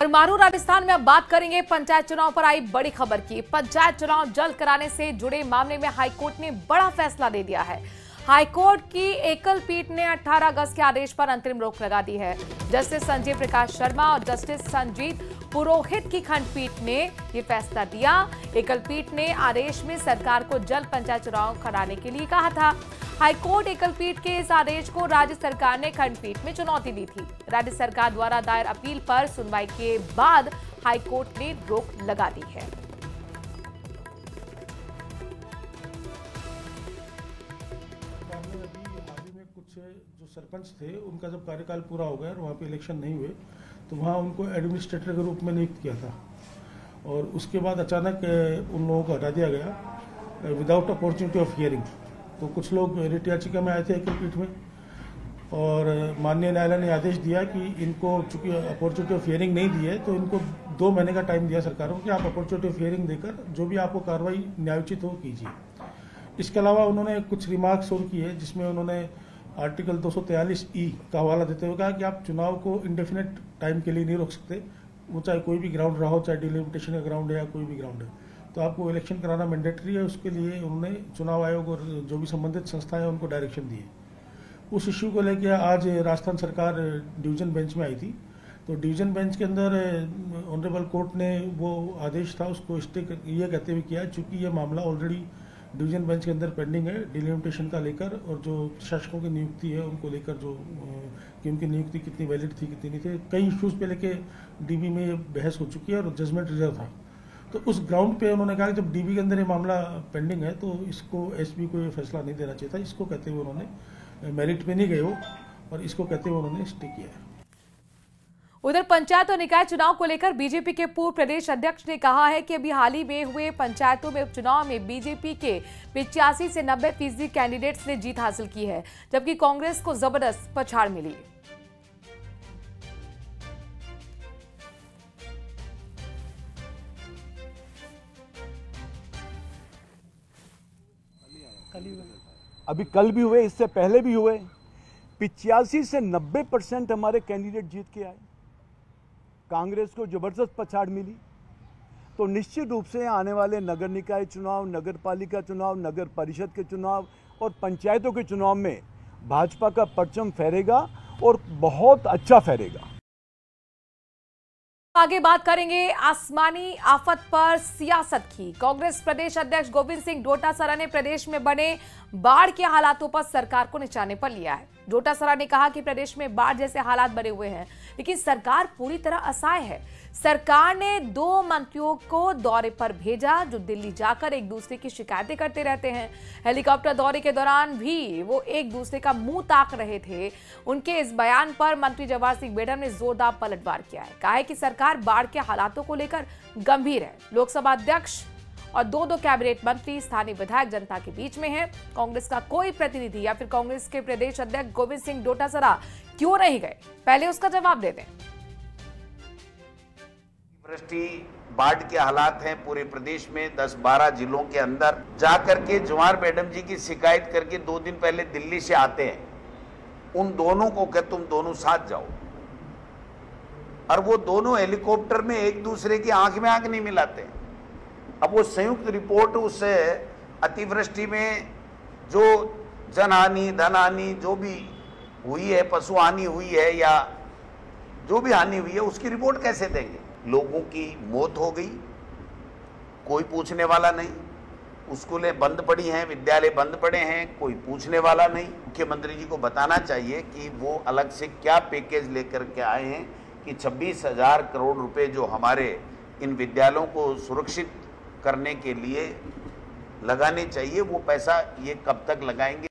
परमाणु राजस्थान में अब बात करेंगे पंचायत चुनाव पर आई बड़ी खबर की। पंचायत चुनाव जल्द कराने से जुड़े मामले में हाईकोर्ट ने बड़ा फैसला दे दिया है। हाईकोर्ट की एकल पीठ ने 18 अगस्त के आदेश पर अंतरिम रोक लगा दी है। जस्टिस संजीव प्रकाश शर्मा और जस्टिस संजीत पुरोहित की खंडपीठ ने यह फैसला दिया। एकल पीठ ने आदेश में सरकार को जल्द पंचायत चुनाव कराने के लिए कहा था। हाईकोर्ट एकल पीठ के इस आदेश को राज्य सरकार ने खंडपीठ में चुनौती दी थी। राज्य सरकार द्वारा दायर अपील पर सुनवाई के बाद हाईकोर्ट ने रोक लगा दी है। जो सरपंच थे उनका जब कार्यकाल पूरा हो गया और वहाँ पे इलेक्शन नहीं हुए तो वहाँ उनको एडमिनिस्ट्रेटर के रूप में नियुक्त किया था और उसके बाद अचानक उन लोगों को हटा दिया गया विदाउट अपॉर्चुनिटी ऑफ हियरिंग। तो कुछ लोग रिट याचिका में आए थे एकल पीठ में और माननीय न्यायालय ने आदेश दिया कि इनको चूंकि अपॉर्चुनिटी ऑफ हियरिंग नहीं दी है तो इनको 2 महीने का टाइम दिया सरकार को कि आप अपॉर्चुनिटी ऑफ हियरिंग देकर जो भी आपको कार्रवाई न्यायोचित हो कीजिए। इसके अलावा उन्होंने कुछ रिमार्क्स और किए जिसमें उन्होंने आर्टिकल 243E का हवाला देते हुए कहा कि आप चुनाव को इंडेफिनेट टाइम के लिए नहीं रोक सकते, वो चाहे कोई भी ग्राउंड रहा हो, चाहे डिलिमिटेशन का ग्राउंड है या कोई भी ग्राउंड है, तो आपको इलेक्शन कराना मैंडेटरी है। उसके लिए उन्होंने चुनाव आयोग और जो भी संबंधित संस्थाएं हैं उनको डायरेक्शन दिए। उस इश्यू को लेकर आज राजस्थान सरकार डिवीजन बेंच में आई थी, तो डिवीजन बेंच के अंदर ऑनरेबल कोर्ट ने वो आदेश था उसको स्टे ये कहते हुए किया चूंकि ये मामला ऑलरेडी डिवीजन बेंच के अंदर पेंडिंग है डिलिमिटेशन का लेकर और जो शासकों की नियुक्ति है उनको लेकर जो कि उनकी नियुक्ति कितनी वैलिड थी कितनी नहीं थी, कई इश्यूज पे लेके डीबी में बहस हो चुकी है और जजमेंट रिजर्व था। तो उस ग्राउंड पे उन्होंने कहा कि जब डीबी के अंदर ये मामला पेंडिंग है तो इसको एसपी को ये फैसला नहीं देना चाहिए था। इसको कहते हुए उन्होंने मेरिट में नहीं गए वो और इसको कहते हुए उन्होंने स्टे किया है। उधर पंचायत और निकाय चुनाव को लेकर बीजेपी के पूर्व प्रदेश अध्यक्ष ने कहा है कि अभी हाल ही में हुए पंचायतों में उपचुनाव में बीजेपी के 85 से 90% कैंडिडेट्स ने जीत हासिल की है, जबकि कांग्रेस को जबरदस्त पछाड़ मिली। अभी कल भी हुए, इससे पहले भी हुए। 85 से 90% हमारे कैंडिडेट जीत के आए। कांग्रेस को जबरदस्त पछाड़ मिली। तो निश्चित रूप से आने वाले नगर निकाय चुनाव, नगर पालिका चुनाव, नगर परिषद के चुनाव और पंचायतों के चुनाव में भाजपा का परचम फहरेगा और बहुत अच्छा फहरेगा। आगे बात करेंगे आसमानी आफत पर सियासत की। कांग्रेस प्रदेश अध्यक्ष गोविंद सिंह डोटासरा ने प्रदेश में बने बाढ़ के हालातों पर सरकार को निशाने पर लिया है। डोटासरा ने कहा कि प्रदेश में बाढ़ जैसे हालात बने हुए हैं, लेकिन सरकार पूरी तरह असहाय है। सरकार ने 2 मंत्रियों को दौरे पर भेजा जो दिल्ली जाकर एक दूसरे की शिकायतें करते रहते हैं। हेलीकॉप्टर दौरे के दौरान भी वो एक दूसरे का मुंह ताक रहे थे। उनके इस बयान पर मंत्री जवाहर सिंह बेडर ने जोरदार पलटवार किया है। कहा है कि सरकार बाढ़ के हालातों को लेकर गंभीर है। लोकसभा अध्यक्ष और 2 कैबिनेट मंत्री, स्थानीय विधायक जनता के बीच में है। कांग्रेस का कोई प्रतिनिधि या फिर कांग्रेस के प्रदेश अध्यक्ष गोविंद सिंह डोटासरा क्यों नहीं गए, पहले उसका जवाब दे दें। वृष्टि बाढ़ के हालात हैं पूरे प्रदेश में 10-12 जिलों के अंदर। जाकर के जवाहर मैडम जी की शिकायत करके 2 दिन पहले दिल्ली से आते हैं। उन दोनों को कह तुम दोनों साथ जाओ, और वो दोनों हेलीकॉप्टर में एक दूसरे की आंख में आंख नहीं मिलाते। अब वो संयुक्त रिपोर्ट उस अतिवृष्टि में जो जनहानि, धनहानि जो भी हुई है, पशु हानि हुई है या जो भी हानि हुई है, उसकी रिपोर्ट कैसे देंगे? लोगों की मौत हो गई, कोई पूछने वाला नहीं। स्कूलें बंद पड़ी हैं, विद्यालय बंद पड़े हैं, कोई पूछने वाला नहीं। मुख्यमंत्री जी को बताना चाहिए कि वो अलग से क्या पैकेज लेकर के आए हैं कि 26,000 करोड़ रुपए जो हमारे इन विद्यालयों को सुरक्षित करने के लिए लगाने चाहिए, वो पैसा ये कब तक लगाएंगे?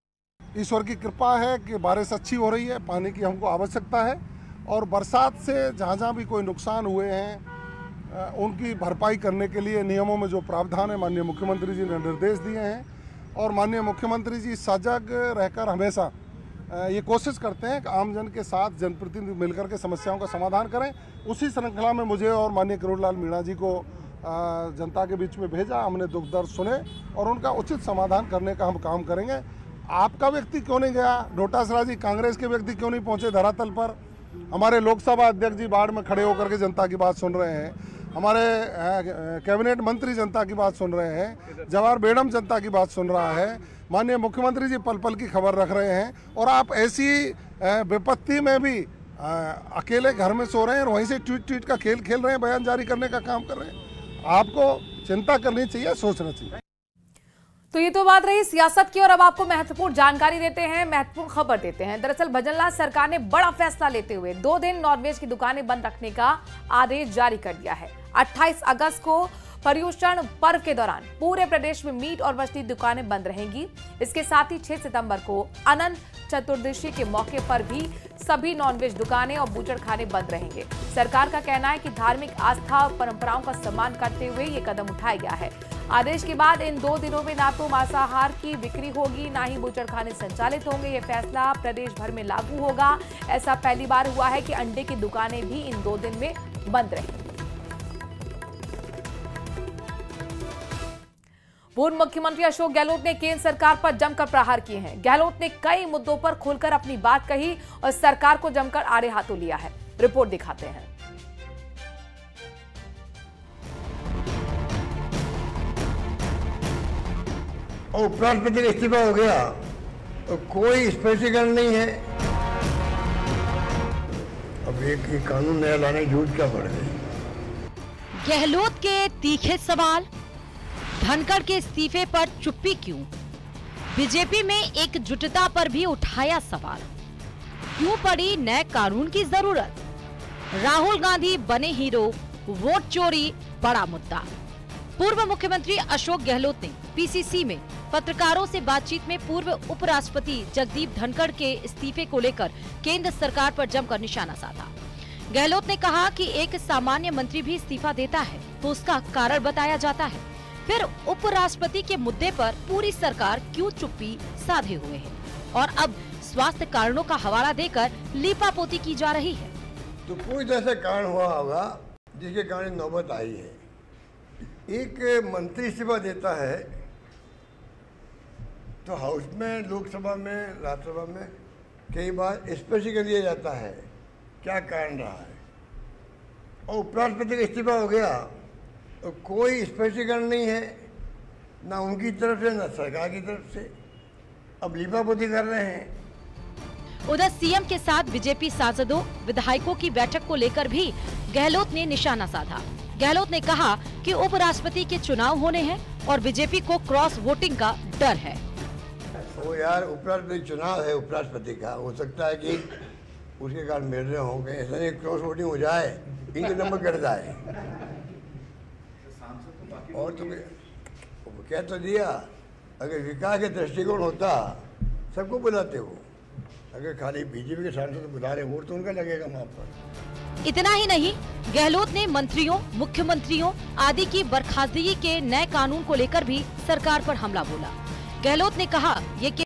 ईश्वर की कृपा है कि बारिश अच्छी हो रही है, पानी की हमको आवश्यकता है और बरसात से जहाँ भी कोई नुकसान हुए हैं उनकी भरपाई करने के लिए नियमों में जो प्रावधान है माननीय मुख्यमंत्री जी ने निर्देश दिए हैं और माननीय मुख्यमंत्री जी सजग रहकर हमेशा ये कोशिश करते हैं कि आमजन के साथ जनप्रतिनिधि मिलकर के समस्याओं का समाधान करें। उसी श्रृंखला में मुझे और माननीय करोड़लाल मीणा जी को जनता के बीच में भेजा। हमने दुख दर्द सुने और उनका उचित समाधान करने का हम काम करेंगे। आपका व्यक्ति क्यों नहीं गया? डोटासरा जी कांग्रेस के व्यक्ति क्यों नहीं पहुंचे धरातल पर? हमारे लोकसभा अध्यक्ष जी बाढ़ में खड़े होकर के जनता की बात सुन रहे हैं, हमारे कैबिनेट मंत्री जनता की बात सुन रहे हैं, जवाहर बेगम जनता की बात सुन रहा है, माननीय मुख्यमंत्री जी पल पल की खबर रख रहे हैं, और आप ऐसी विपत्ति में भी अकेले घर में सो रहे हैं और वहीं से ट्वीट का खेल खेल रहे हैं, बयान जारी करने का काम कर रहे हैं। आपको चिंता करनी चाहिए, सोचना चाहिए। तो ये तो बात रही सियासत की, और अब आपको महत्वपूर्ण जानकारी देते हैं, महत्वपूर्ण खबर देते हैं। दरअसल भजनलाल सरकार ने बड़ा फैसला लेते हुए 2 दिन नॉनवेज की दुकानें बंद रखने का आदेश जारी कर दिया है। 28 अगस्त को पर्युषण पर्व के दौरान पूरे प्रदेश में मीट और मछली दुकानें बंद रहेंगी। इसके साथ ही 6 सितंबर को अनंत चतुर्दशी के मौके पर भी सभी नॉनवेज दुकानें और बूचड़ खाने बंद रहेंगे। सरकार का कहना है कि धार्मिक आस्था और परंपराओं का सम्मान करते हुए ये कदम उठाया गया है। आदेश के बाद इन 2 दिनों में ना तो मांसाहार की बिक्री होगी, ना ही बूचड़ खाने संचालित होंगे। ये फैसला प्रदेश भर में लागू होगा। ऐसा पहली बार हुआ है कि अंडे की दुकानें भी इन 2 दिन में बंद रहेंगी। पूर्व मुख्यमंत्री अशोक गहलोत ने केंद्र सरकार पर जमकर प्रहार किए हैं। गहलोत ने कई मुद्दों पर खुलकर अपनी बात कही और सरकार को जमकर आड़े हाथों लिया है। रिपोर्ट दिखाते हैं। और उपराष्ट्रपति का इस्तीफा हो गया तो कोई स्पष्टीकरण नहीं है। अब एक कानून नया लाने की जरूरत क्या पड़ गई? गहलोत के तीखे सवाल, धनखड़ के इस्तीफे पर चुप्पी क्यों? बीजेपी में एकजुटता पर भी उठाया सवाल। क्यों पड़ी नए कानून की जरूरत? राहुल गांधी बने हीरो, वोट चोरी बड़ा मुद्दा। पूर्व मुख्यमंत्री अशोक गहलोत ने पीसीसी में पत्रकारों से बातचीत में पूर्व उपराष्ट्रपति जगदीप धनखड़ के इस्तीफे को लेकर केंद्र सरकार पर जमकर निशाना साधा। गहलोत ने कहा कि एक सामान्य मंत्री भी इस्तीफा देता है तो उसका कारण बताया जाता है, फिर उपराष्ट्रपति के मुद्दे पर पूरी सरकार क्यों चुप्पी साधे हुए है और अब स्वास्थ्य कारणों का हवाला देकर लीपापोती की जा रही है। तो कोई ऐसा कारण हुआ होगा जिसके कारण नौबत आई है। एक मंत्री इस्तीफा देता है तो हाउस में, लोकसभा में, राज्यसभा में कई बार स्पष्टीकरण दिया जाता है क्या कारण रहा है। और उपराष्ट्रपति का इस्तीफा हो गया तो कोई स्पष्टीकरण नहीं है, ना उनकी तरफ से ना सरकार की तरफ से। अब लीपापोती कर रहे हैं। उधर सीएम के साथ बीजेपी सांसदों, विधायकों की बैठक को लेकर भी गहलोत ने निशाना साधा। गहलोत ने कहा कि उपराष्ट्रपति के चुनाव होने हैं और बीजेपी को क्रॉस वोटिंग का डर है। वो यार उपराष्ट्रपति चुनाव है, उपराष्ट्रपति का हो सकता है कि उसके कारण मिल रहे होंगे, ऐसा नहीं क्रॉस वोटिंग हो जाए, इनके नंबर कट जाए। और तुम्हें कह तो दिया, अगर विकास के दृष्टिकोण होता सबको बुलाते हो, अगर खाली बीजेपी के सांसद बुला रहे वोट तो उनका लगेगा वहां पर। इतना ही नहीं, गहलोत ने मंत्रियों, मुख्यमंत्रियों आदि की बर्खास्तगी के नए कानून को लेकर भी सरकार पर हमला बोला। गहलोत ने कहा ये